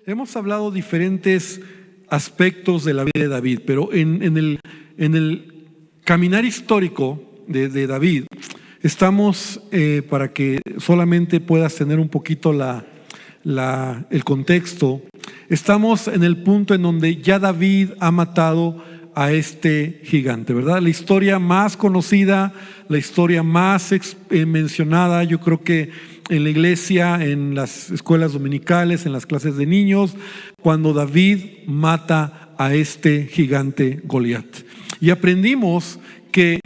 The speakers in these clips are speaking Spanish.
Hemos hablado diferentes aspectos de la vida de David, pero en el caminar histórico de David, estamos, para que solamente puedas tener un poquito el contexto, estamos en el punto en donde ya David ha matado a este gigante, ¿verdad? La historia más conocida, la historia más mencionada, yo creo que en la iglesia, en las escuelas dominicales, en las clases de niños, cuando David mata a este gigante Goliat. Y aprendimos que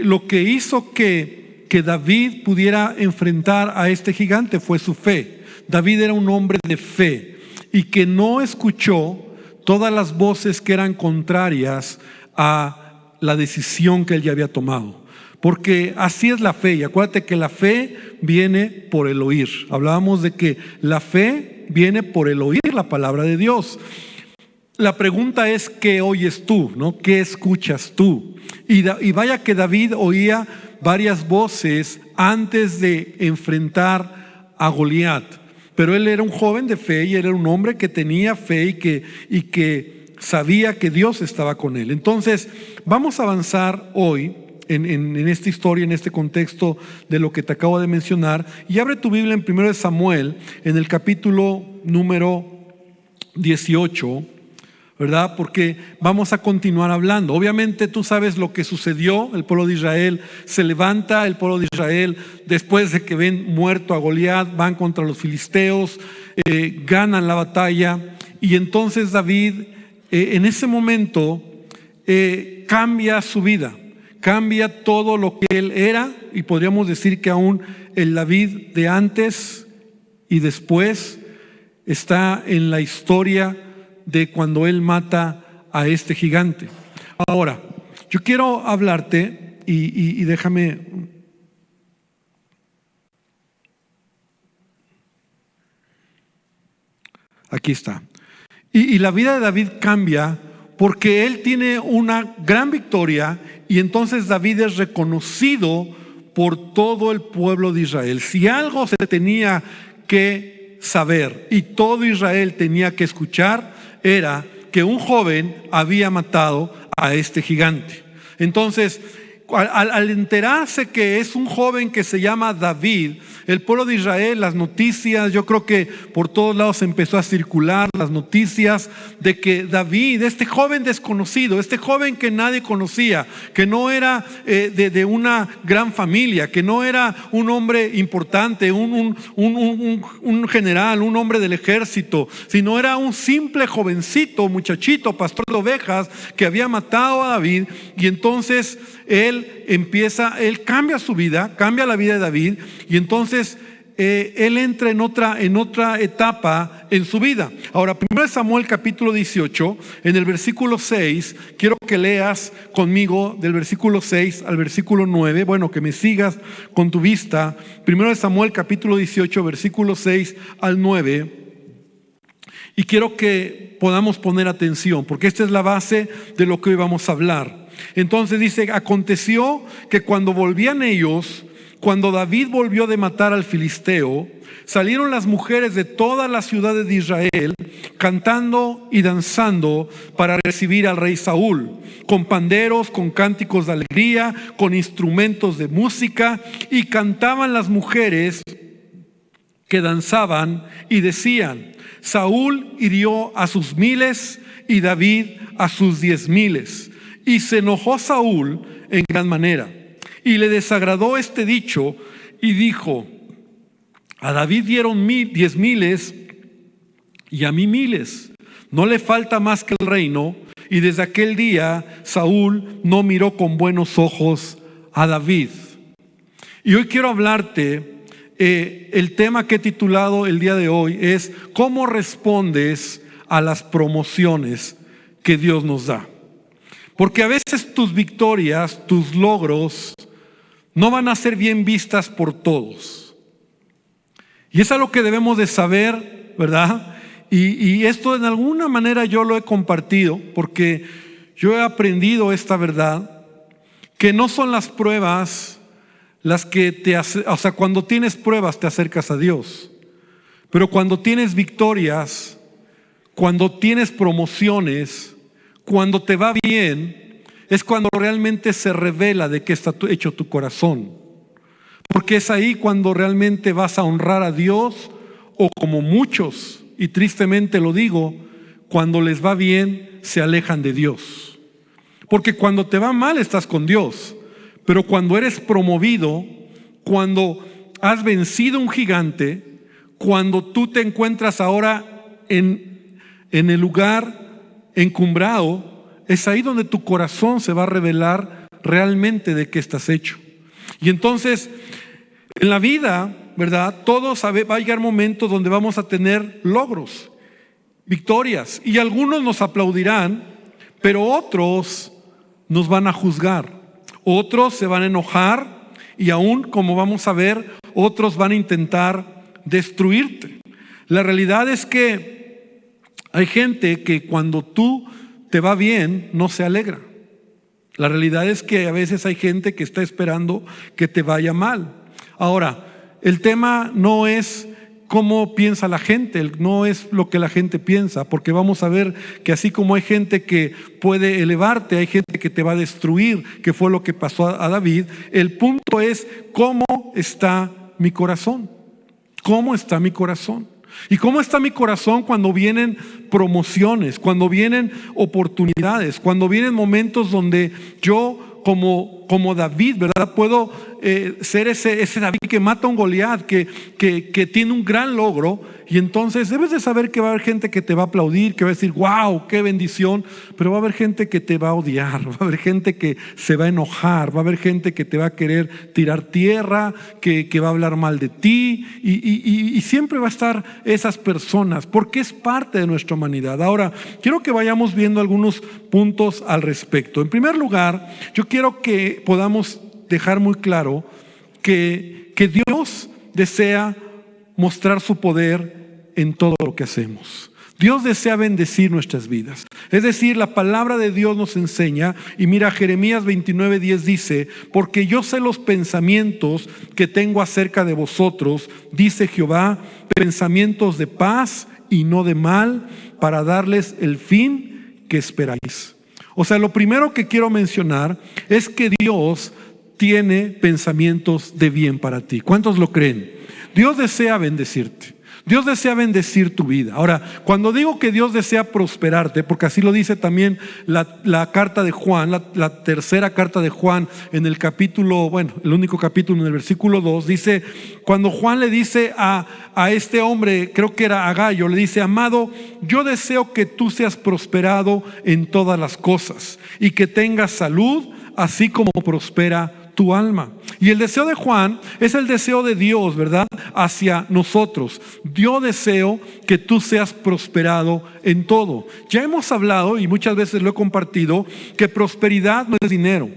lo que hizo que David pudiera enfrentar a este gigante fue su fe. David era un hombre de fe y que no escuchó todas las voces que eran contrarias a la decisión que él ya había tomado. Porque así es la fe, y acuérdate que la fe viene por el oír. Hablábamos de que la fe viene por el oír la palabra de Dios. La pregunta es: ¿qué oyes tú? ¿No? ¿Qué escuchas tú? Y vaya que David oía varias voces antes de enfrentar a Goliat. Pero él era un joven de fe y él era un hombre que tenía fe y que sabía que Dios estaba con él. Entonces, vamos a avanzar hoy en esta historia, en este contexto de lo que te acabo de mencionar. Y abre tu Biblia en 1 Samuel, en el capítulo número 18, ¿verdad? Porque vamos a continuar hablando. Obviamente tú sabes lo que sucedió. El pueblo de Israel se levanta, el pueblo de Israel, después de que ven muerto a Goliat, van contra los filisteos, ganan la batalla. Y entonces David, en ese momento, cambia su vida. Cambia todo lo que él era, y podríamos decir que aún el David de antes y después está en la historia de cuando él mata a este gigante. Ahora, yo quiero hablarte y déjame. Aquí está. Y la vida de David cambia porque él tiene una gran victoria, y entonces David es reconocido por todo el pueblo de Israel. Si algo se tenía que saber y todo Israel tenía que escuchar, era que un joven había matado a este gigante. Entonces, al enterarse que es un joven que se llama David, el pueblo de Israel, las noticias, yo creo que por todos lados empezó a circular las noticias de que David, este joven desconocido, este joven que nadie conocía, que no era de una gran familia, que no era un hombre importante, un general, un hombre del ejército, sino era un simple jovencito, muchachito, pastor de ovejas, que había matado a David. Y entonces él cambia su vida, cambia la vida de David, y entonces él entra en otra etapa en su vida. Ahora, 1 Samuel capítulo 18, en el versículo 6, quiero que leas conmigo del versículo 6 al versículo 9, bueno, que me sigas con tu vista. 1 Samuel capítulo 18, versículo 6 al 9. Y quiero que podamos poner atención, porque esta es la base de lo que hoy vamos a hablar. Entonces dice: aconteció que cuando volvían ellos, cuando David volvió de matar al filisteo, salieron las mujeres de todas las ciudades de Israel cantando y danzando para recibir al rey Saúl, con panderos, con cánticos de alegría, con instrumentos de música, y cantaban las mujeres que danzaban y decían: Saúl hirió a sus 1000 y David a sus 10,000. Y se enojó Saúl en gran manera, y le desagradó este dicho, y dijo: a David dieron 10,000 y a mí 1,000. No le falta más que el reino. Y desde aquel día Saúl no miró con buenos ojos a David. Y hoy quiero hablarte, el tema que he titulado el día de hoy es: ¿cómo respondes a las promociones que Dios nos da? Porque a veces tus victorias, tus logros, no van a ser bien vistas por todos. Y es algo que debemos de saber, ¿verdad? Y esto en alguna manera yo lo he compartido, porque yo he aprendido esta verdad, que no son las pruebas las que cuando tienes pruebas te acercas a Dios. Pero cuando tienes victorias, cuando tienes promociones, cuando te va bien, es cuando realmente se revela de qué está hecho tu corazón. Porque es ahí cuando realmente vas a honrar a Dios, o como muchos, y tristemente lo digo, cuando les va bien, se alejan de Dios. Porque cuando te va mal estás con Dios, pero cuando eres promovido, cuando has vencido un gigante, cuando tú te encuentras ahora en el lugar encumbrado, es ahí donde tu corazón se va a revelar realmente de qué estás hecho. Y entonces, en la vida, ¿verdad? Todos va a llegar momentos donde vamos a tener logros, victorias, y algunos nos aplaudirán, pero otros nos van a juzgar, otros se van a enojar, y aún, como vamos a ver, otros van a intentar destruirte. La realidad es que hay gente que cuando tú te va bien no se alegra. La realidad es que a veces hay gente que está esperando que te vaya mal. Ahora, el tema no es cómo piensa la gente, no es lo que la gente piensa, porque vamos a ver que así como hay gente que puede elevarte, hay gente que te va a destruir, que fue lo que pasó a David. El punto es cómo está mi corazón. ¿Cómo está mi corazón? ¿Y cómo está mi corazón cuando vienen promociones, cuando vienen oportunidades, cuando vienen momentos donde yo como David, ¿verdad? Puedo ser ese David que mata a un Goliat, que tiene un gran logro, y entonces debes de saber que va a haber gente que te va a aplaudir, que va a decir, wow, qué bendición, pero va a haber gente que te va a odiar, va a haber gente que se va a enojar, va a haber gente que te va a querer tirar tierra, que va a hablar mal de ti, y siempre va a estar esas personas, porque es parte de nuestra humanidad. Ahora, quiero que vayamos viendo algunos puntos al respecto. En primer lugar, yo quiero que podamos dejar muy claro que Dios desea mostrar su poder en todo lo que hacemos. Dios desea bendecir nuestras vidas. Es decir, la palabra de Dios nos enseña, y mira, Jeremías 29:10 dice, porque yo sé los pensamientos que tengo acerca de vosotros, dice Jehová, pensamientos de paz y no de mal, para darles el fin que esperáis. O sea, lo primero que quiero mencionar es que Dios tiene pensamientos de bien para ti. ¿Cuántos lo creen? Dios desea bendecirte. Dios desea bendecir tu vida. Ahora, cuando digo que Dios desea prosperarte, porque así lo dice también la carta de Juan, la tercera carta de Juan, en el capítulo, el único capítulo, en el versículo 2, dice, cuando Juan le dice a este hombre, creo que era a Gallo, le dice, amado, yo deseo que tú seas prosperado en todas las cosas y que tengas salud, así como prospera tu alma. Y el deseo de Juan es el deseo de Dios, ¿verdad? Hacia nosotros. Yo deseo que tú seas prosperado en todo. Ya hemos hablado, y muchas veces lo he compartido, que prosperidad no es dinero.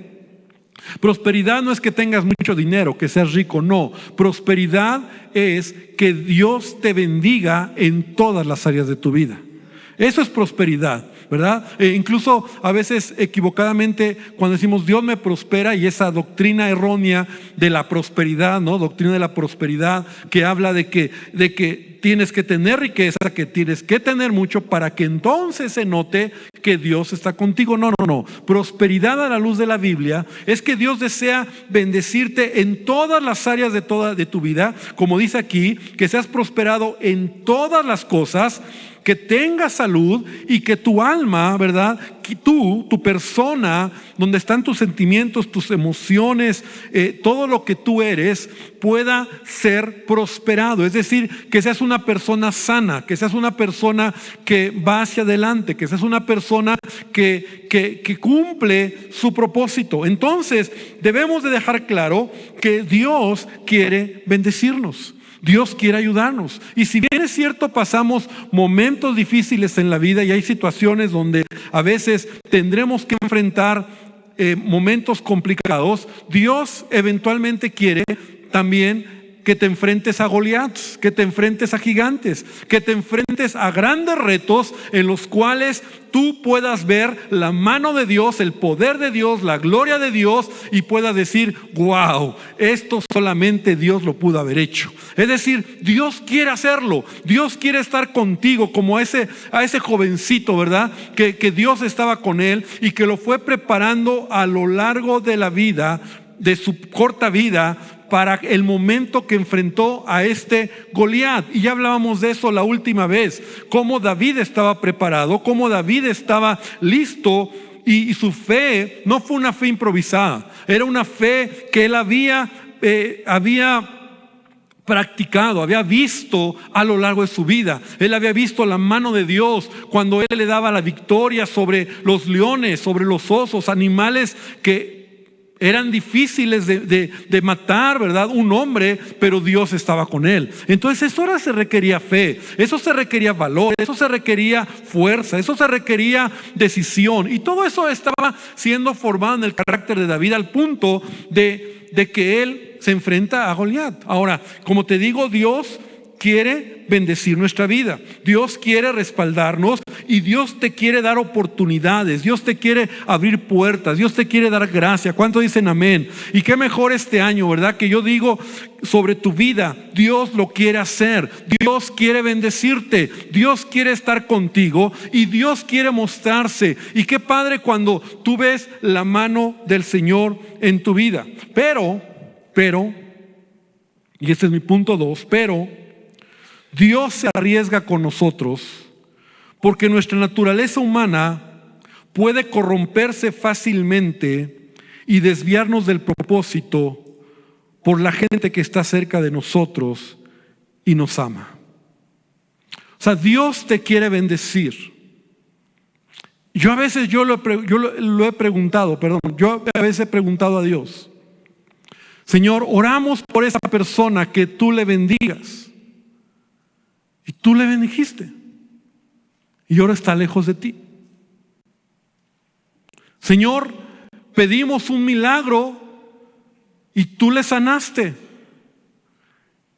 Prosperidad no es que tengas mucho dinero, que seas rico, no. Prosperidad es que Dios te bendiga en todas las áreas de tu vida. Eso es prosperidad, ¿verdad? Incluso a veces equivocadamente cuando decimos Dios me prospera, y esa doctrina errónea de la prosperidad, ¿no? Doctrina de la prosperidad que habla de que tienes que tener riqueza, que tienes que tener mucho para que entonces se note que Dios está contigo. No. Prosperidad a la luz de la Biblia es que Dios desea bendecirte en todas las áreas de tu vida, como dice aquí, que seas prosperado en todas las cosas, que tengas salud y que tu alma, ¿verdad? Que tu persona, donde están tus sentimientos, tus emociones, todo lo que tú eres, pueda ser prosperado. Es decir, que seas una persona sana, que seas una persona que va hacia adelante, que seas una persona que cumple su propósito. Entonces, debemos de dejar claro que Dios quiere bendecirnos. Dios quiere ayudarnos. Y si bien es cierto, pasamos momentos difíciles en la vida y hay situaciones donde a veces tendremos que enfrentar momentos complicados, Dios eventualmente quiere también que te enfrentes a Goliat, que te enfrentes a gigantes, que te enfrentes a grandes retos en los cuales tú puedas ver la mano de Dios, el poder de Dios, la gloria de Dios, y puedas decir: wow, esto solamente Dios lo pudo haber hecho. Es decir, Dios quiere hacerlo. Dios quiere estar contigo, como a ese jovencito, ¿verdad? Que Dios estaba con él y que lo fue preparando a lo largo de la vida, de su corta vida, para el momento que enfrentó a este Goliat. Y ya hablábamos de eso la última vez, cómo David estaba preparado, cómo David estaba listo, y su fe no fue una fe improvisada, era una fe que él había practicado, había visto a lo largo de su vida. Él había visto la mano de Dios cuando él le daba la victoria sobre los leones, sobre los osos, animales que eran difíciles de matar, ¿verdad? Un hombre, pero Dios estaba con él. Entonces eso ahora se requería fe, eso se requería valor, eso se requería fuerza, eso se requería decisión. Y todo eso estaba siendo formado en el carácter de David al punto de que él se enfrenta a Goliat. Ahora, como te digo, Dios quiere bendecir nuestra vida, Dios quiere respaldarnos, y Dios te quiere dar oportunidades, Dios te quiere abrir puertas, Dios te quiere dar gracia. ¿Cuántos dicen amén? Y qué mejor este año, ¿verdad? Que yo digo sobre tu vida: Dios lo quiere hacer, Dios quiere bendecirte, Dios quiere estar contigo y Dios quiere mostrarse. Y qué padre cuando tú ves la mano del Señor en tu vida. Pero, y este es mi punto 2, pero Dios se arriesga con nosotros porque nuestra naturaleza humana puede corromperse fácilmente y desviarnos del propósito por la gente que está cerca de nosotros y nos ama. O sea, Dios te quiere bendecir. Yo a veces yo he preguntado a Dios: Señor, oramos por esa persona que tú le bendigas, y tú le bendijiste, y ahora está lejos de ti. Señor, pedimos un milagro y tú le sanaste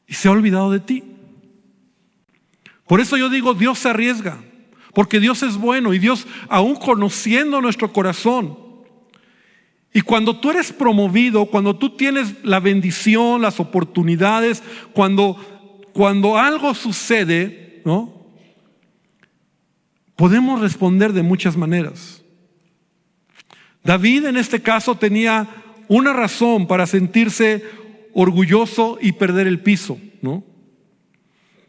y se ha olvidado de ti. Por eso yo digo, Dios se arriesga, porque Dios es bueno, y Dios, aún conociendo nuestro corazón, y cuando tú eres promovido, cuando tú tienes la bendición, las oportunidades, cuando algo sucede, ¿no?, podemos responder de muchas maneras. David en este caso tenía una razón para sentirse orgulloso y perder el piso, ¿no?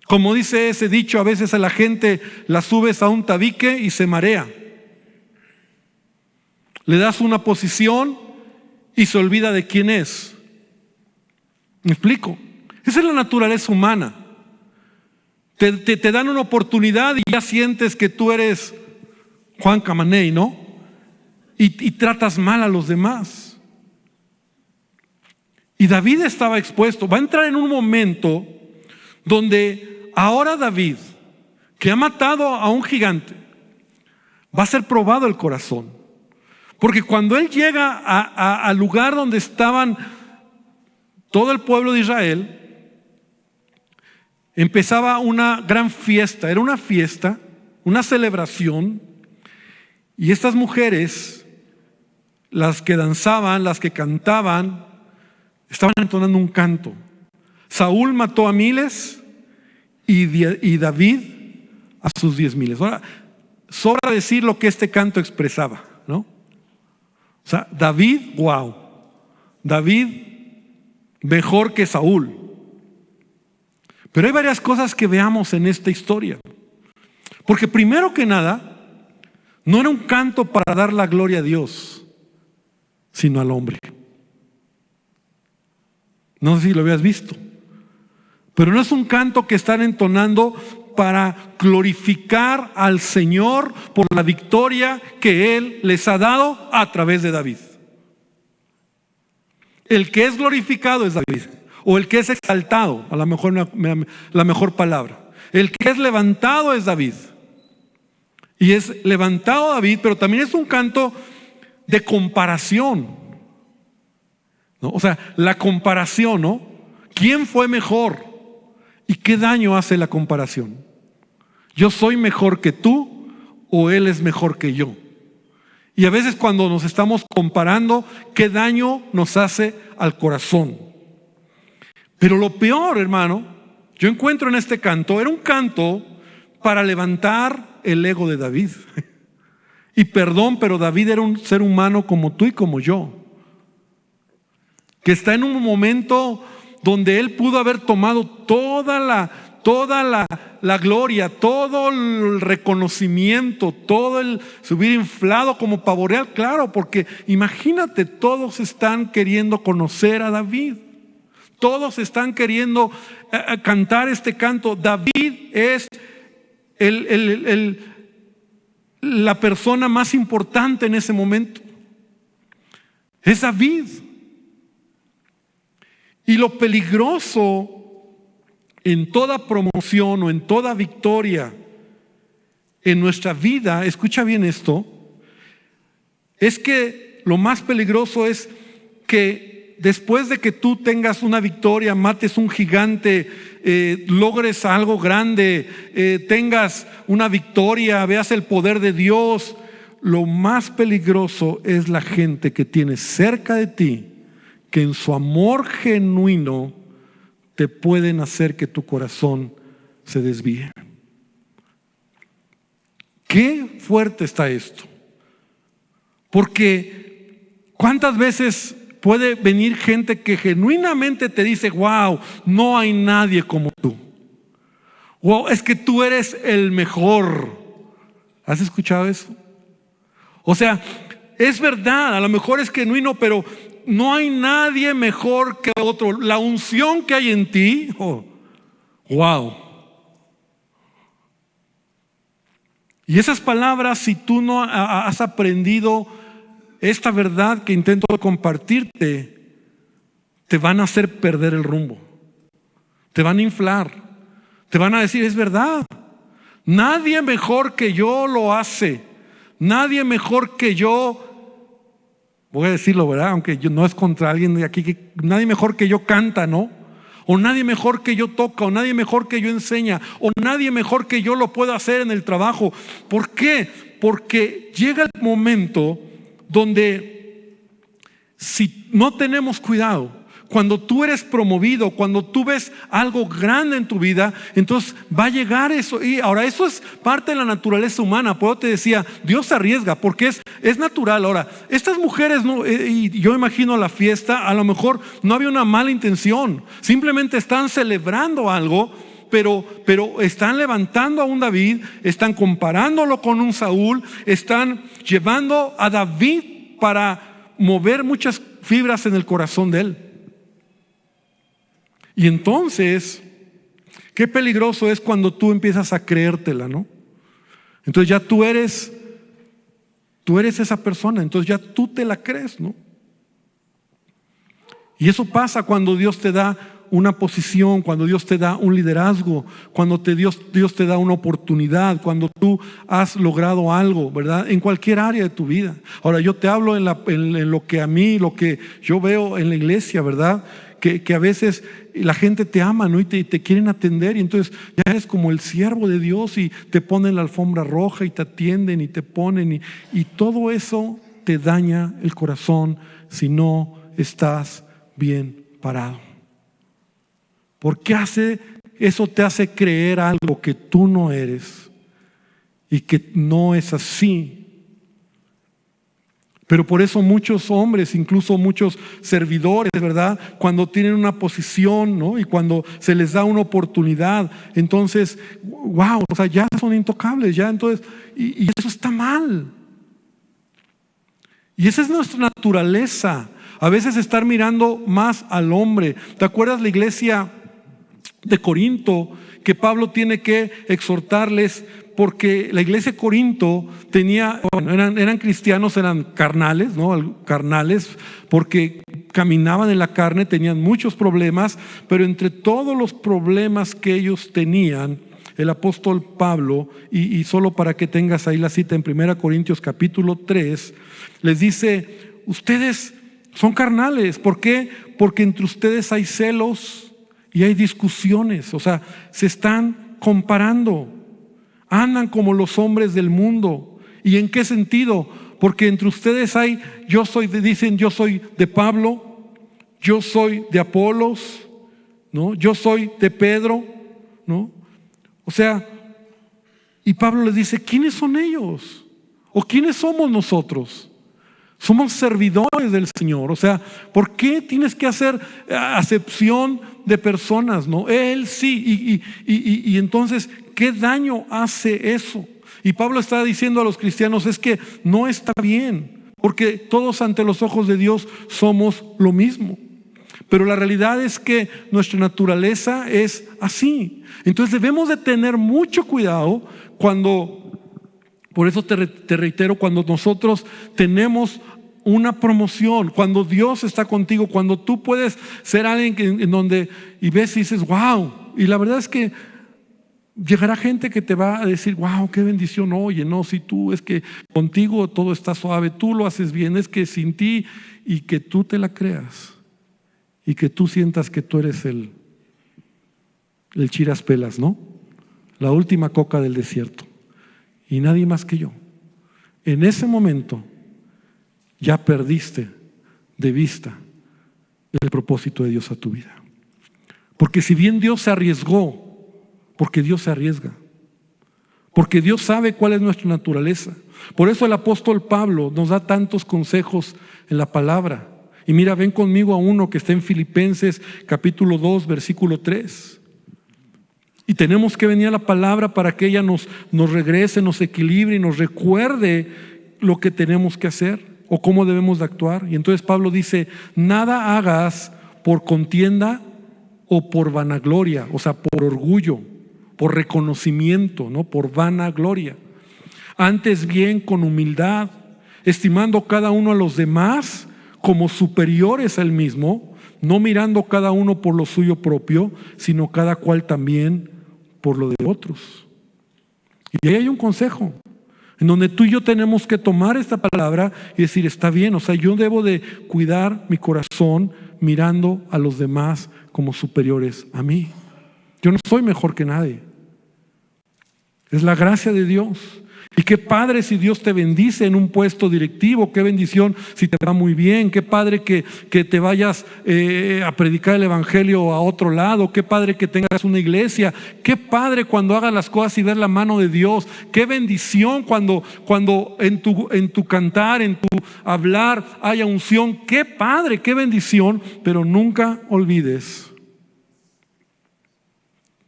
Como dice ese dicho, a veces a la gente la subes a un tabique y se marea. Le das una posición y se olvida de quién es. ¿Me explico? Esa es la naturaleza humana. Te dan una oportunidad y ya sientes que tú eres Juan Camaney, ¿no? Y tratas mal a los demás. Y David estaba expuesto. Va a entrar en un momento donde ahora David, que ha matado a un gigante, va a ser probado el corazón. Porque cuando él llega al lugar donde estaban todo el pueblo de Israel, empezaba una gran fiesta. Era una fiesta, una celebración, y estas mujeres, las que danzaban, las que cantaban, estaban entonando un canto. Saúl mató a miles y David a sus 10,000. Ahora, sobra decir lo que este canto expresaba, ¿no? O sea, David, wow, David mejor que Saúl. Pero hay varias cosas que veamos en esta historia. Porque primero que nada, no era un canto para dar la gloria a Dios, sino al hombre. No sé si lo habías visto, pero no es un canto que están entonando para glorificar al Señor por la victoria que Él les ha dado a través de David. El que es glorificado es David, o el que es exaltado, a lo mejor la mejor palabra. El que es levantado es David. Y es levantado David, pero también es un canto de comparación, ¿no? O sea, la comparación, ¿no? ¿Quién fue mejor? ¿Y qué daño hace la comparación? ¿Yo soy mejor que tú o él es mejor que yo? Y a veces cuando nos estamos comparando, ¿qué daño nos hace al corazón? Pero lo peor, hermano, yo encuentro en este canto, era un canto para levantar el ego de David. Y perdón, pero David era un ser humano como tú y como yo, que está en un momento donde él pudo haber tomado toda la gloria, todo el reconocimiento, todo el subir inflado como pavo real, claro, porque imagínate, todos están queriendo conocer a David, todos están queriendo cantar este canto. David es la persona más importante en ese momento, es David. Y lo peligroso en toda promoción o en toda victoria en nuestra vida, escucha bien esto, es que lo más peligroso es que después de que tú tengas una victoria, mates un gigante, logres algo grande, tengas una victoria, veas el poder de Dios, lo más peligroso es la gente que tienes cerca de ti, que en su amor genuino te pueden hacer que tu corazón se desvíe. Qué fuerte está esto. Porque ¿cuántas veces puede venir gente que genuinamente te dice: wow, no hay nadie como tú? Wow, es que tú eres el mejor. ¿Has escuchado eso? O sea, es verdad, a lo mejor es genuino, pero no hay nadie mejor que otro. La unción que hay en ti, wow. Y esas palabras, si tú no has aprendido esta verdad que intento compartirte, te van a hacer perder el rumbo, te van a inflar, te van a decir: es verdad, nadie mejor que yo lo hace, nadie mejor que yo. Voy a decirlo, ¿verdad? Aunque no es contra alguien de aquí, que nadie mejor que yo canta, ¿no? O nadie mejor que yo toca, o nadie mejor que yo enseña, o nadie mejor que yo lo pueda hacer en el trabajo. ¿Por qué? Porque llega el momento donde, si no tenemos cuidado, cuando tú eres promovido, cuando tú ves algo grande en tu vida, entonces va a llegar eso. Y ahora, eso es parte de la naturaleza humana. Por eso te decía, Dios se arriesga, porque es natural. Ahora, estas mujeres, no, y yo imagino la fiesta, a lo mejor no había una mala intención, simplemente están celebrando algo, pero están levantando a un David, están comparándolo con un Saúl, están llevando a David para mover muchas fibras en el corazón de él. Y entonces, qué peligroso es cuando tú empiezas a creértela, ¿no? Entonces ya tú eres esa persona, entonces ya tú te la crees, ¿no? Y eso pasa cuando Dios te da una posición, cuando Dios te da un liderazgo, cuando Dios te da una oportunidad, cuando tú has logrado algo, ¿verdad? En cualquier área de tu vida. Ahora, yo te hablo en lo que yo veo en la iglesia, ¿verdad? Que a veces la gente te ama, ¿no? Y te quieren atender, y entonces ya eres como el siervo de Dios y te ponen la alfombra roja y te atienden y te ponen y todo eso te daña el corazón si no estás bien parado. Porque eso te hace creer algo que tú no eres y que no es así. Pero por eso muchos hombres, incluso muchos servidores, ¿verdad? Cuando tienen una posición, ¿no? Y cuando se les da una oportunidad, entonces, wow, o sea, ya son intocables, ya entonces, y eso está mal. Y esa es nuestra naturaleza. A veces estar mirando más al hombre. ¿Te acuerdas la iglesia de Corinto, que Pablo tiene que exhortarles? Porque la iglesia de Corinto eran cristianos, eran carnales, ¿no? Carnales, porque caminaban en la carne, tenían muchos problemas, pero entre todos los problemas que ellos tenían, el apóstol Pablo, y solo para que tengas ahí la cita en 1 Corintios capítulo 3, les dice: ustedes son carnales. ¿Por qué? Porque entre ustedes hay celos, y hay discusiones, o sea, se están comparando, andan como los hombres del mundo. ¿Y en qué sentido? Porque entre ustedes hay, dicen yo soy de Pablo, yo soy de Apolos, ¿no? Yo soy de Pedro, ¿no? O sea, y Pablo les dice, ¿quiénes son ellos? ¿O quiénes somos nosotros? Somos servidores del Señor. O sea, ¿por qué tienes que hacer acepción de personas? ¿No? Él sí. Y entonces, ¿qué daño hace eso? Y Pablo está diciendo a los cristianos, es que no está bien, porque todos ante los ojos de Dios somos lo mismo. Pero la realidad es que nuestra naturaleza es así. Entonces debemos de tener mucho cuidado cuando, por eso te reitero, cuando nosotros tenemos una promoción, cuando Dios está contigo, cuando tú puedes ser alguien en donde y ves y dices, wow. Y la verdad es que llegará gente que te va a decir, wow, qué bendición. Oye, no, si tú, es que contigo todo está suave, tú lo haces bien, es que sin ti, y que tú te la creas. Y que tú sientas que tú eres el chiraspelas, ¿no? La última coca del desierto. Y nadie más que yo. En ese momento ya perdiste de vista el propósito de Dios a tu vida. Porque si bien Dios se arriesgó, porque Dios se arriesga, porque Dios sabe cuál es nuestra naturaleza. Por eso el apóstol Pablo nos da tantos consejos en la palabra. Y mira, ven conmigo a uno que está en Filipenses capítulo 2, versículo 3. Y tenemos que venir a la palabra para que ella nos regrese, nos equilibre y nos recuerde lo que tenemos que hacer o cómo debemos de actuar. Y entonces Pablo dice, nada hagas por contienda o por vanagloria, o sea, por orgullo, por reconocimiento, no por vanagloria. Antes bien con humildad, estimando cada uno a los demás como superiores a él mismo, no mirando cada uno por lo suyo propio, sino cada cual también por lo de otros. Y ahí hay un consejo en donde tú y yo tenemos que tomar esta palabra y decir, está bien, o sea, yo debo de cuidar mi corazón mirando a los demás como superiores a mí. Yo no soy mejor que nadie. Es la gracia de Dios. Y qué padre si Dios te bendice en un puesto directivo, qué bendición si te va muy bien, qué padre que te vayas a predicar el evangelio a otro lado, qué padre que tengas una iglesia, qué padre cuando hagas las cosas y ver la mano de Dios, qué bendición cuando en tu cantar, en tu hablar haya unción, qué padre, qué bendición, pero nunca olvides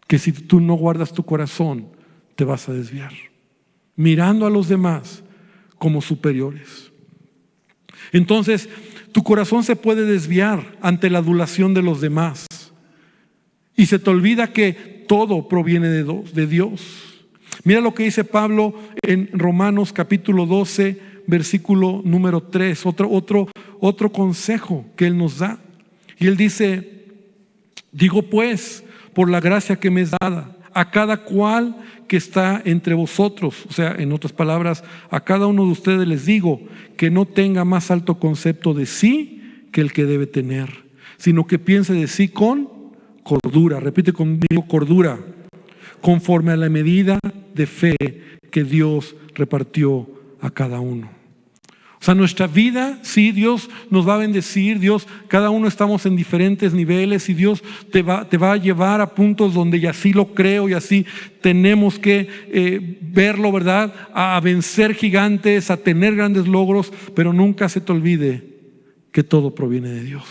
que si tú no guardas tu corazón te vas a desviar, mirando a los demás como superiores. Entonces, tu corazón se puede desviar ante la adulación de los demás y se te olvida que todo proviene de Dios. Mira lo que dice Pablo en Romanos capítulo 12, versículo número 3, otro consejo que él nos da. Y él dice, digo pues, por la gracia que me es dada, a cada cual que está entre vosotros, o sea, en otras palabras, a cada uno de ustedes les digo que no tenga más alto concepto de sí que el que debe tener, sino que piense de sí con cordura. Repite conmigo, cordura, conforme a la medida de fe que Dios repartió a cada uno. O sea, nuestra vida, sí, Dios nos va a bendecir, Dios, cada uno estamos en diferentes niveles y Dios te va a llevar a puntos donde, y así lo creo y así tenemos que verlo, ¿verdad? A vencer gigantes, a tener grandes logros, pero nunca se te olvide que todo proviene de Dios,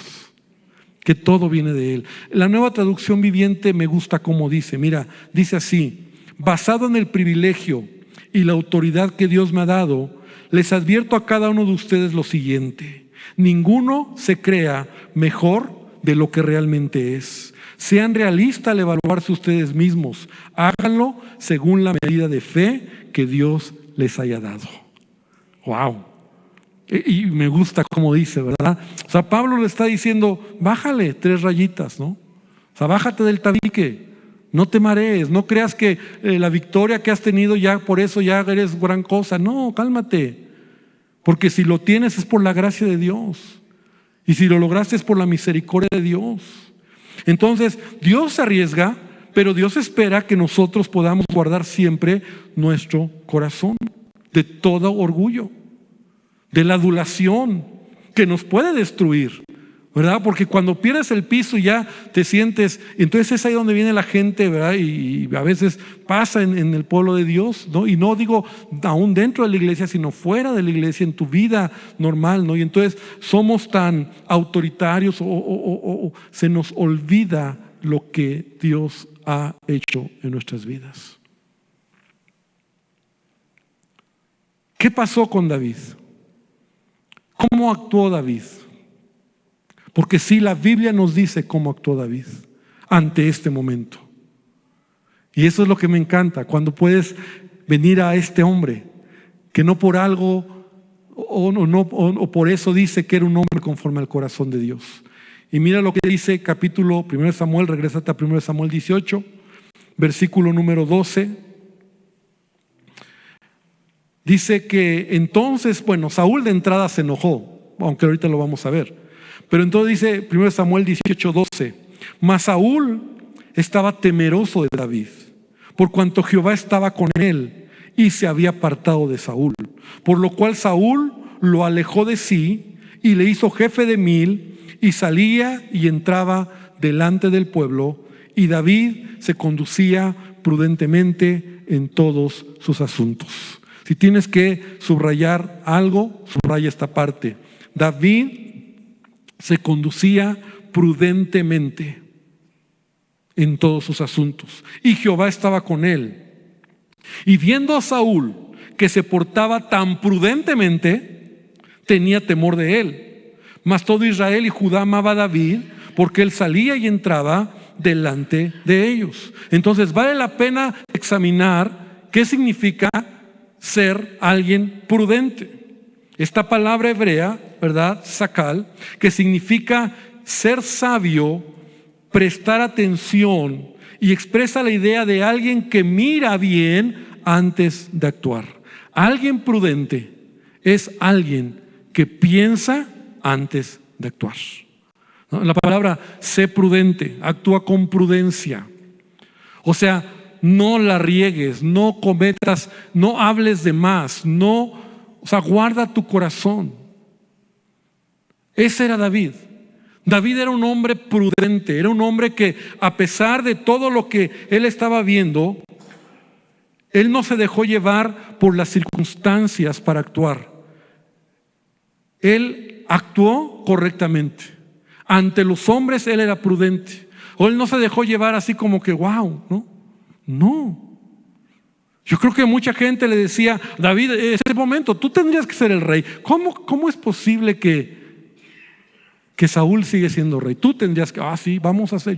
que todo viene de Él. La Nueva Traducción Viviente me gusta como dice, mira, dice así, basado en el privilegio y la autoridad que Dios me ha dado, les advierto a cada uno de ustedes lo siguiente: ninguno se crea mejor de lo que realmente es. Sean realistas al evaluarse ustedes mismos. Háganlo según la medida de fe que Dios les haya dado. Wow. Y me gusta como dice, ¿verdad? O sea, Pablo le está diciendo, bájale 3 rayitas, ¿no? O sea, bájate del tabique. No te marees, no creas que la victoria que has tenido ya por eso ya eres gran cosa. No, cálmate, porque si lo tienes es por la gracia de Dios y si lo lograste es por la misericordia de Dios. Entonces, Dios se arriesga, pero Dios espera que nosotros podamos guardar siempre nuestro corazón de todo orgullo, de la adulación que nos puede destruir, ¿verdad? Porque cuando pierdes el piso y ya te sientes, entonces es ahí donde viene la gente, ¿verdad? Y a veces pasa en el pueblo de Dios, ¿no? Y no digo aún dentro de la iglesia, sino fuera de la iglesia, en tu vida normal, ¿no? Y entonces somos tan autoritarios o se nos olvida lo que Dios ha hecho en nuestras vidas. ¿Qué pasó con David? ¿Cómo actuó David? Porque sí, la Biblia nos dice cómo actuó David ante este momento. Y eso es lo que me encanta, cuando puedes venir a este hombre que no por algo o por eso dice que era un hombre conforme al corazón de Dios. Y mira lo que dice capítulo 1 Samuel, regrésate a 1 Samuel 18, versículo número 12. Dice que entonces, Saúl de entrada se enojó, aunque ahorita lo vamos a ver. Pero entonces dice 1 Samuel 18, 12: mas Saúl estaba temeroso de David, por cuanto Jehová estaba con él y se había apartado de Saúl. Por lo cual Saúl lo alejó de sí y le hizo jefe de 1000, y salía y entraba delante del pueblo, y David se conducía prudentemente en todos sus asuntos. Si tienes que subrayar algo, subraya esta parte. David se conducía prudentemente en todos sus asuntos, y Jehová estaba con él. Y viendo a Saúl que se portaba tan prudentemente, tenía temor de él. Mas todo Israel y Judá amaba a David, porque él salía y entraba delante de ellos. Entonces vale la pena examinar qué significa ser alguien prudente. Esta palabra hebrea, ¿verdad? Sakal, que significa ser sabio, prestar atención, y expresa la idea de alguien que mira bien antes de actuar. Alguien prudente es alguien que piensa antes de actuar. La palabra sé prudente, actúa con prudencia. O sea, no la riegues, no cometas, no hables de más, guarda tu corazón. Ese era David. David era un hombre prudente, era un hombre que, a pesar de todo lo que él estaba viendo, él no se dejó llevar por las circunstancias para actuar. Él actuó correctamente. Ante los hombres él era prudente. O él no se dejó llevar así como que wow, no. Yo creo que mucha gente le decía: David, en ese momento tú tendrías que ser el rey. ¿Cómo es posible que Saúl sigue siendo rey? Tú tendrías que, sí,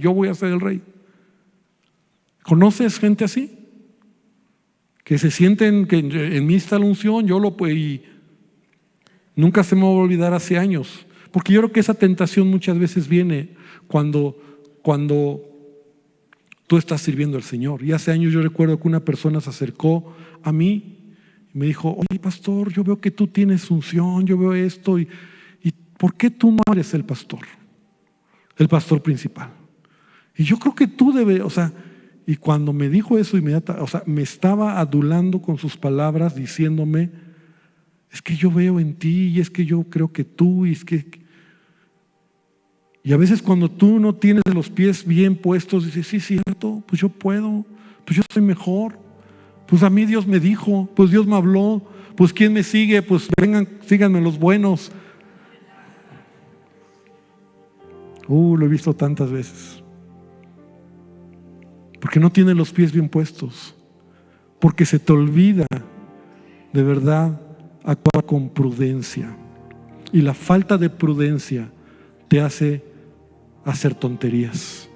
yo voy a ser el rey. ¿Conoces gente así? Que se sienten que en mí está la unción, y nunca se me va a olvidar hace años. Porque yo creo que esa tentación muchas veces viene cuando tú estás sirviendo al Señor. Y hace años yo recuerdo que una persona se acercó a mí y me dijo: oye, pastor, yo veo que tú tienes unción, yo veo esto, y ¿por qué tú no eres el pastor principal? Y yo creo que tú debes, y cuando me dijo eso me estaba adulando con sus palabras, diciéndome: es que yo veo en ti, y es que yo creo que tú, y a veces cuando tú no tienes los pies bien puestos, dices: sí, cierto, pues yo puedo, pues yo soy mejor, pues a mí Dios me dijo, pues Dios me habló, pues ¿quién me sigue? Pues vengan, síganme los buenos. Lo he visto tantas veces. Porque no tienes los pies bien puestos, porque se te olvida de verdad actuar con prudencia, y la falta de prudencia te hace hacer tonterías,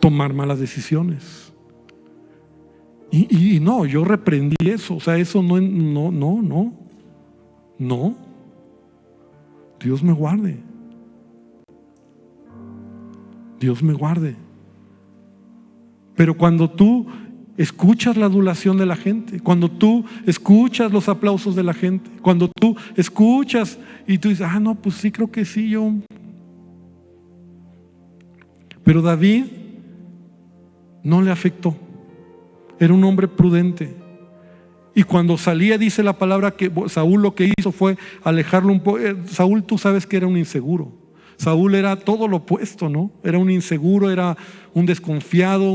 tomar malas decisiones. Y no, yo reprendí eso. Eso no. Dios me guarde. Dios me guarde. Pero cuando tú escuchas la adulación de la gente, cuando tú escuchas los aplausos de la gente, cuando tú escuchas y tú dices: no, pues sí, creo que sí, yo. Pero David no le afectó. Era un hombre prudente. Y cuando salía, dice la palabra que Saúl lo que hizo fue alejarlo un poco. Saúl, tú sabes que era un inseguro. Saúl era todo lo opuesto, ¿no? Era un inseguro, era un desconfiado,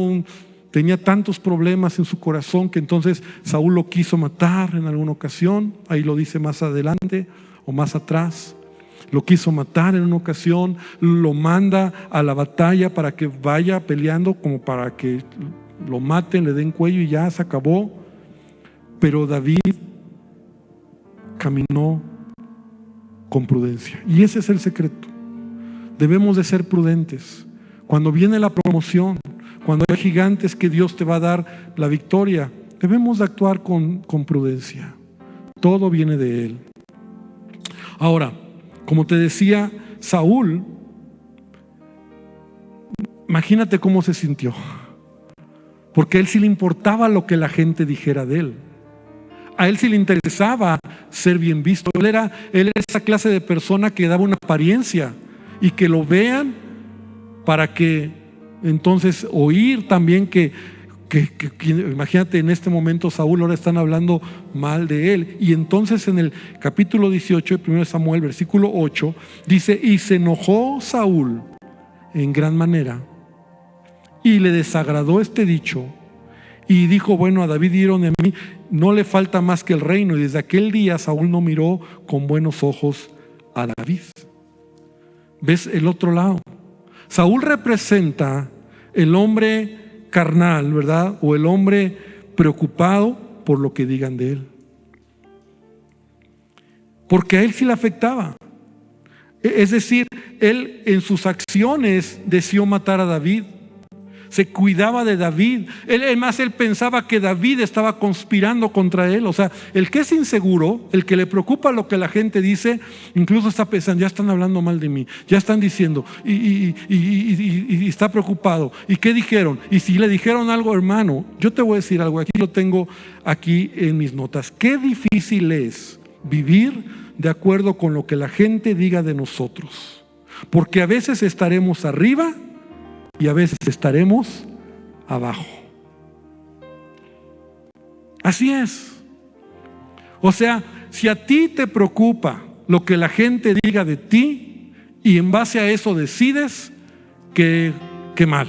tenía tantos problemas en su corazón que entonces Saúl lo quiso matar en alguna ocasión. Ahí lo dice más adelante o más atrás. Lo quiso matar en una ocasión, lo manda a la batalla para que vaya peleando, como para que lo maten, le den cuello y ya se acabó. Pero David caminó con prudencia. Y ese es el secreto. Debemos de ser prudentes. Cuando viene la promoción, cuando hay gigantes que Dios te va a dar la victoria, debemos de actuar con prudencia. Todo viene de Él. Ahora, como te decía, Saúl, imagínate cómo se sintió. Porque a él sí le importaba lo que la gente dijera de él. A él sí le interesaba ser bien visto. Él era esa clase de persona que daba una apariencia y que lo vean para que entonces oír también que imagínate, en este momento Saúl, ahora están hablando mal de él. Y entonces en el capítulo 18 de 1 Samuel, versículo 8, dice: y se enojó Saúl en gran manera y le desagradó este dicho, y dijo: bueno, a David dieron de mí, no le falta más que el reino. Y desde aquel día Saúl no miró con buenos ojos a David. ¿Ves el otro lado? Saúl representa el hombre carnal, ¿verdad? O el hombre preocupado por lo que digan de él. Porque a él sí le afectaba. Es decir, él en sus acciones deseó matar a David. Se cuidaba de David. Además, él pensaba que David estaba conspirando contra él. O sea, el que es inseguro, el que le preocupa lo que la gente dice, incluso está pensando: ya están hablando mal de mí, ya están diciendo, y está preocupado. ¿Y qué dijeron? Y si le dijeron algo, hermano, yo te voy a decir algo, aquí lo tengo aquí en mis notas. Qué difícil es vivir de acuerdo con lo que la gente diga de nosotros. Porque a veces estaremos arriba y a veces estaremos abajo. Así es. O sea, si a ti te preocupa lo que la gente diga de ti y en base a eso decides, que mal.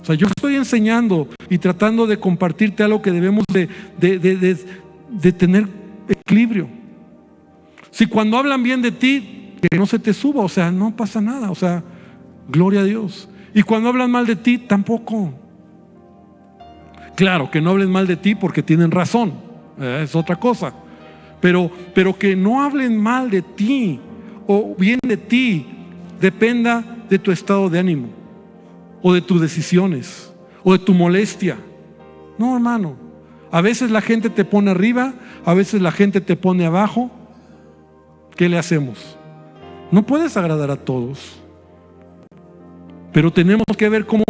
O sea, yo estoy enseñando y tratando de compartirte algo que debemos de tener equilibrio. Si cuando hablan bien de ti, que no se te suba, o sea, no pasa nada, o sea, gloria a Dios. Y cuando hablan mal de ti, tampoco. Claro, que no hablen mal de ti porque tienen razón, es otra cosa. Pero que no hablen mal de ti o bien de ti dependa de tu estado de ánimo, o de tus decisiones, o de tu molestia. No, hermano. A veces la gente te pone arriba, a veces la gente te pone abajo. ¿Qué le hacemos? No puedes agradar a todos. Pero tenemos que ver cómo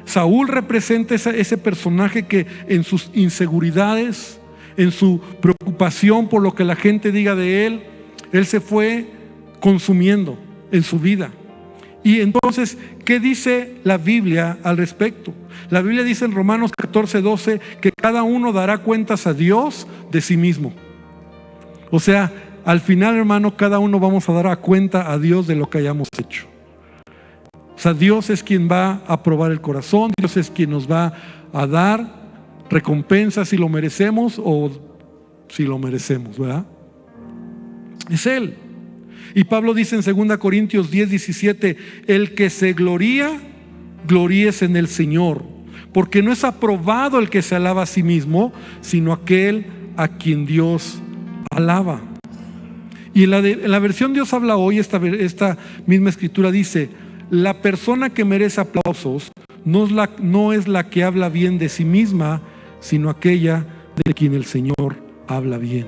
Saúl representa ese personaje que en sus inseguridades, en su preocupación por lo que la gente diga de él, él se fue consumiendo en su vida. Y entonces, ¿qué dice la Biblia al respecto? La Biblia dice en Romanos 14:12 que cada uno dará cuentas a Dios de sí mismo. O sea, al final, hermano, cada uno vamos a dar cuenta a Dios de lo que hayamos hecho. O sea, Dios es quien va a probar el corazón, Dios es quien nos va a dar recompensa si lo merecemos o si lo merecemos, ¿verdad? Es Él. Y Pablo dice en 2 Corintios 10:17: el que se gloría, gloríese en el Señor, porque no es aprobado el que se alaba a sí mismo, sino aquel a quien Dios alaba. Y en la versión Dios habla hoy, esta misma escritura dice: la persona que merece aplausos no es la que habla bien de sí misma, sino aquella de quien el Señor habla bien.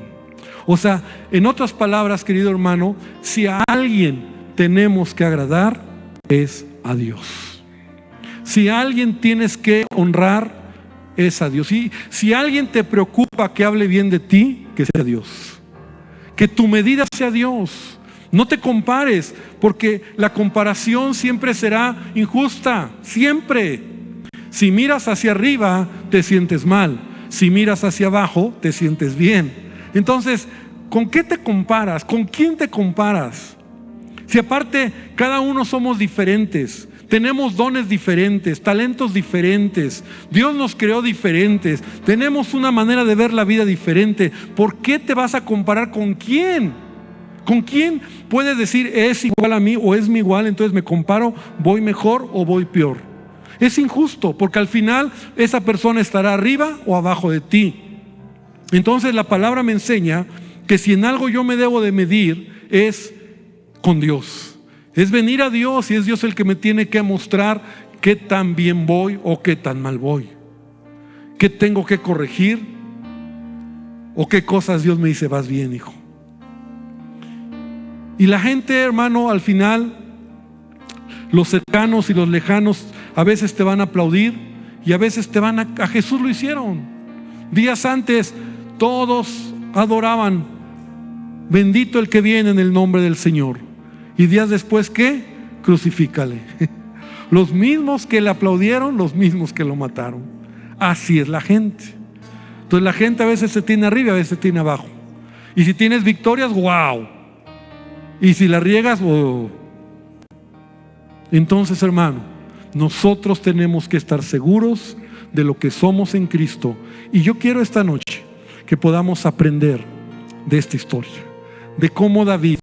O sea, en otras palabras, querido hermano, si a alguien tenemos que agradar, es a Dios. Si a alguien tienes que honrar, es a Dios. Y si a alguien te preocupa que hable bien de ti, que sea Dios. Que tu medida sea Dios. No te compares, porque la comparación siempre será injusta, siempre. Si miras hacia arriba, te sientes mal. Si miras hacia abajo, te sientes bien. Entonces, ¿con qué te comparas? ¿Con quién te comparas? Si aparte cada uno somos diferentes, tenemos dones diferentes, talentos diferentes, Dios nos creó diferentes, tenemos una manera de ver la vida diferente. ¿Por qué te vas a comparar con quién? ¿Con quién puedes decir es igual a mí o es mi igual, entonces me comparo, voy mejor o voy peor? Es injusto, porque al final esa persona estará arriba o abajo de ti. Entonces la palabra me enseña que si en algo yo me debo de medir es con Dios. Es venir a Dios y es Dios el que me tiene que mostrar qué tan bien voy o qué tan mal voy, qué tengo que corregir o qué cosas Dios me dice, vas bien, hijo. Y la gente, hermano, al final, los cercanos y los lejanos a veces te van a aplaudir y a veces te van a Jesús lo hicieron. Días antes todos adoraban, bendito el que viene en el nombre del Señor. Y días después, ¿qué? Crucifícale. Los mismos que le aplaudieron, los mismos que lo mataron. Así es la gente. Entonces la gente a veces se tiene arriba, a veces se tiene abajo. Y si tienes victorias, wow. Y si la riegas, oh. Entonces, hermano, nosotros tenemos que estar seguros de lo que somos en Cristo. Y yo quiero esta noche que podamos aprender de esta historia, de cómo David,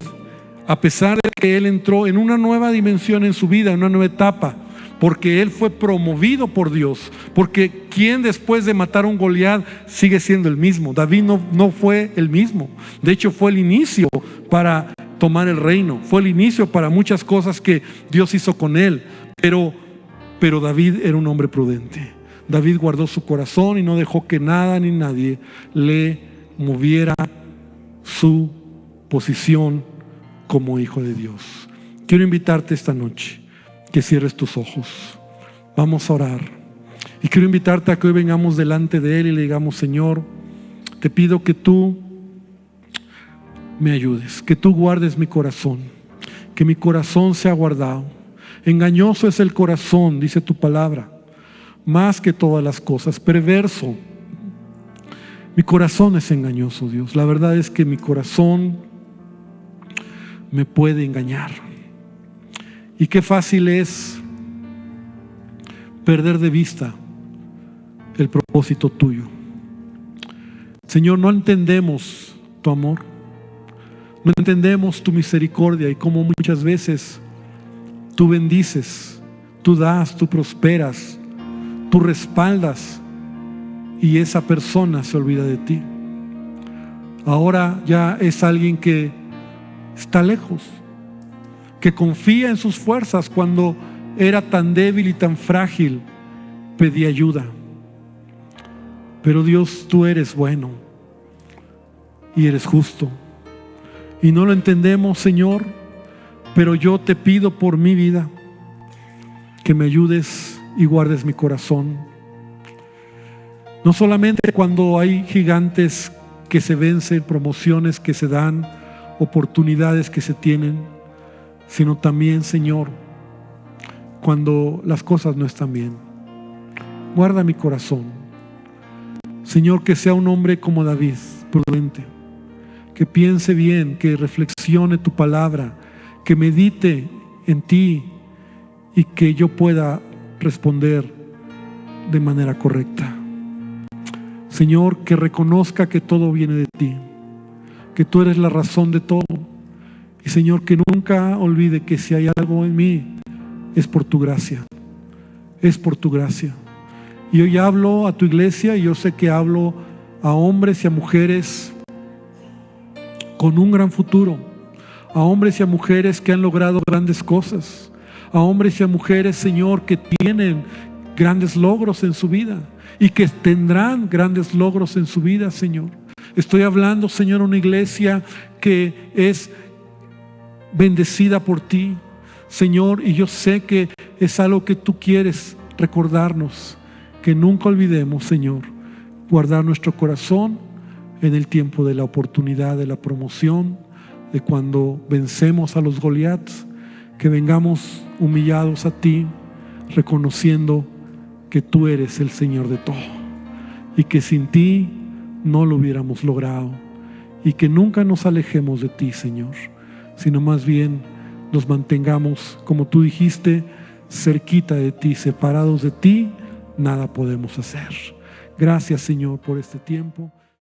a pesar de que él entró en una nueva dimensión en su vida, en una nueva etapa, porque él fue promovido por Dios, porque quien después de matar a un Goliat sigue siendo el mismo. David no fue el mismo. De hecho, fue el inicio para tomar el reino, fue el inicio para muchas cosas que Dios hizo con él. Pero David era un hombre prudente. David guardó su corazón y no dejó que nada ni nadie le moviera su posición como hijo de Dios. Quiero invitarte esta noche que cierres tus ojos. Vamos a orar. Y quiero invitarte a que hoy vengamos delante de Él y le digamos: Señor, te pido que tú me ayudes, que tú guardes mi corazón, que mi corazón sea guardado. Engañoso es el corazón, dice tu palabra, más que todas las cosas, perverso. Mi corazón es engañoso, Dios. La verdad es que mi corazón me puede engañar. Y qué fácil es perder de vista el propósito tuyo. Señor, no entendemos tu amor, no entendemos tu misericordia y cómo muchas veces tú bendices, tú das, tú prosperas, tú respaldas y esa persona se olvida de ti. Ahora ya es alguien que está lejos, que confía en sus fuerzas cuando era tan débil y tan frágil, pedía ayuda. Pero Dios, tú eres bueno y eres justo. Y no lo entendemos, Señor, pero yo te pido por mi vida que me ayudes y guardes mi corazón. No solamente cuando hay gigantes que se vencen, promociones que se dan, oportunidades que se tienen, sino también, Señor, cuando las cosas no están bien. Guarda mi corazón, Señor, que sea un hombre como David, prudente, que piense bien, que reflexione tu palabra, que medite en ti y que yo pueda responder de manera correcta. Señor, que reconozca que todo viene de ti, que tú eres la razón de todo. Y Señor, que nunca olvide que si hay algo en mí, es por tu gracia. Es por tu gracia. Y hoy hablo a tu iglesia y yo sé que hablo a hombres y a mujeres con un gran futuro, a hombres y a mujeres que han logrado grandes cosas, a hombres y a mujeres, Señor, que tienen grandes logros en su vida y que tendrán grandes logros en su vida, Señor. Estoy hablando, Señor, a una iglesia que es bendecida por ti, Señor, y yo sé que es algo que tú quieres recordarnos, que nunca olvidemos, Señor, guardar nuestro corazón en el tiempo de la oportunidad, de la promoción, de cuando vencemos a los Goliaths, que vengamos humillados a ti, reconociendo que tú eres el Señor de todo y que sin ti no lo hubiéramos logrado, y que nunca nos alejemos de ti, Señor, sino más bien nos mantengamos, como tú dijiste, cerquita de ti. Separados de ti, nada podemos hacer. Gracias, Señor, por este tiempo.